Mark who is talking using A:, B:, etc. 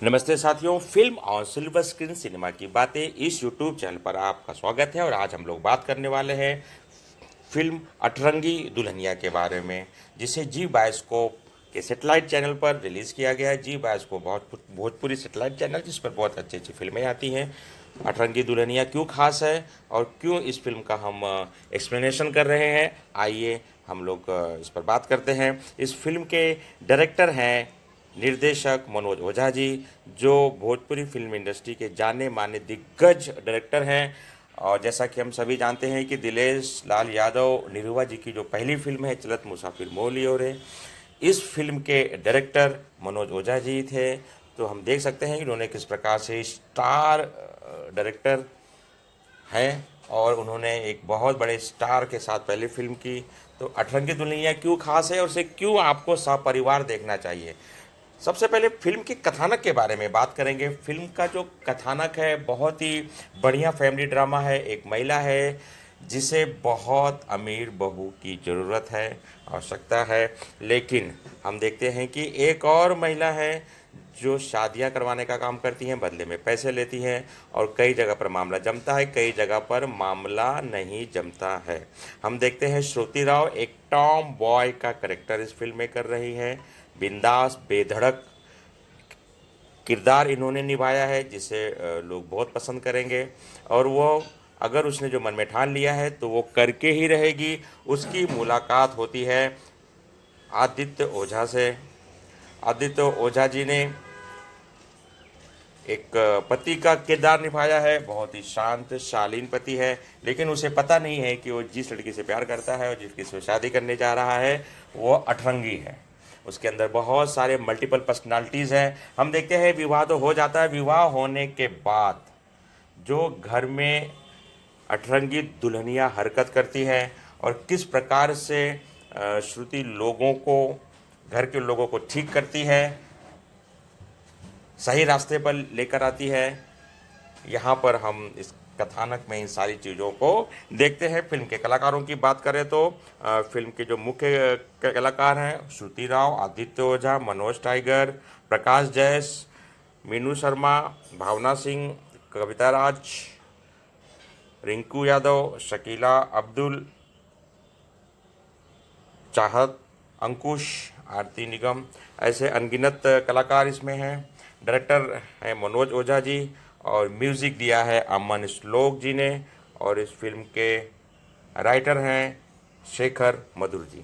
A: नमस्ते साथियों, फिल्म और सिल्वर स्क्रीन सिनेमा की बातें इस यूट्यूब चैनल पर आपका स्वागत है। और आज हम लोग बात करने वाले हैं फिल्म अठरंगी दुल्हनिया के बारे में, जिसे जी बायोस्कोप के सेटेलाइट चैनल पर रिलीज़ किया गया है। जी बायोस्कोप भोजपुरी सेटेलाइट चैनल, जिस पर बहुत अच्छी अच्छी फिल्में आती हैं। अठरंगी दुल्हनिया क्यों खास है और क्यों इस फिल्म का हम एक्सप्लेनेशन कर रहे हैं, आइए हम लोग इस पर बात करते हैं। इस फिल्म के डायरेक्टर हैं निर्देशक मनोज ओझा जी, जो भोजपुरी फिल्म इंडस्ट्री के जाने माने दिग्गज डायरेक्टर हैं। और जैसा कि हम सभी जानते हैं कि दिलेश लाल यादव निरुआ जी की जो पहली फिल्म है चलत मुसाफिर मोह लियो रे, इस फिल्म के डायरेक्टर मनोज ओझा जी थे। तो हम देख सकते हैं कि उन्होंने किस प्रकार से स्टार डायरेक्टर हैं और उन्होंने एक बहुत बड़े स्टार के साथ पहली फिल्म की। तो अठरंगी दुल्हनिया क्यों खास है और उसे क्यों आपको सपरिवार देखना चाहिए। सबसे पहले फिल्म के कथानक के बारे में बात करेंगे। फिल्म का जो कथानक है बहुत ही बढ़िया फैमिली ड्रामा है। एक महिला है जिसे बहुत अमीर बहू की ज़रूरत है, आवश्यकता है, लेकिन हम देखते हैं कि एक और महिला है जो शादियां करवाने का काम करती हैं, बदले में पैसे लेती हैं। और कई जगह पर मामला जमता है, कई जगह पर मामला नहीं जमता है। हम देखते हैं श्रुति राव एक टॉम बॉय का करेक्टर इस फिल्म में कर रही हैं। बिंदास बेधड़क किरदार इन्होंने निभाया है, जिसे लोग बहुत पसंद करेंगे। और वो अगर उसने जो मन में ठान लिया है तो वो करके ही रहेगी। उसकी मुलाकात होती है आदित्य ओझा से। आदित्य ओझा जी ने एक पति का किरदार निभाया है। बहुत ही शांत शालीन पति है, लेकिन उसे पता नहीं है कि वो जिस लड़की से प्यार करता है और जिसकी से शादी करने जा रहा है वो अठरंगी है। उसके अंदर बहुत सारे मल्टीपल पर्सनालिटीज़ हैं। हम देखते हैं विवाह तो हो जाता है। विवाह होने के बाद जो घर में अठरंगी दुल्हनिया हरकत करती है और किस प्रकार से श्रुति लोगों को, घर के लोगों को ठीक करती है, सही रास्ते पर लेकर आती है, यहाँ पर हम इस कथानक में इन सारी चीज़ों को देखते हैं। फिल्म के कलाकारों की बात करें तो फिल्म के जो मुख्य कलाकार हैं श्रुति राव, आदित्य ओझा, मनोज टाइगर, प्रकाश जैस, मीनू शर्मा, भावना सिंह, कविता राज, रिंकू यादव, शकीला अब्दुल, चाहत, अंकुश, आरती निगम, ऐसे अनगिनत कलाकार इसमें हैं। डायरेक्टर हैं मनोज ओझा जी और म्यूज़िक दिया है अमन श्लोक जी ने। और इस फिल्म के राइटर हैं शेखर मधुर जी।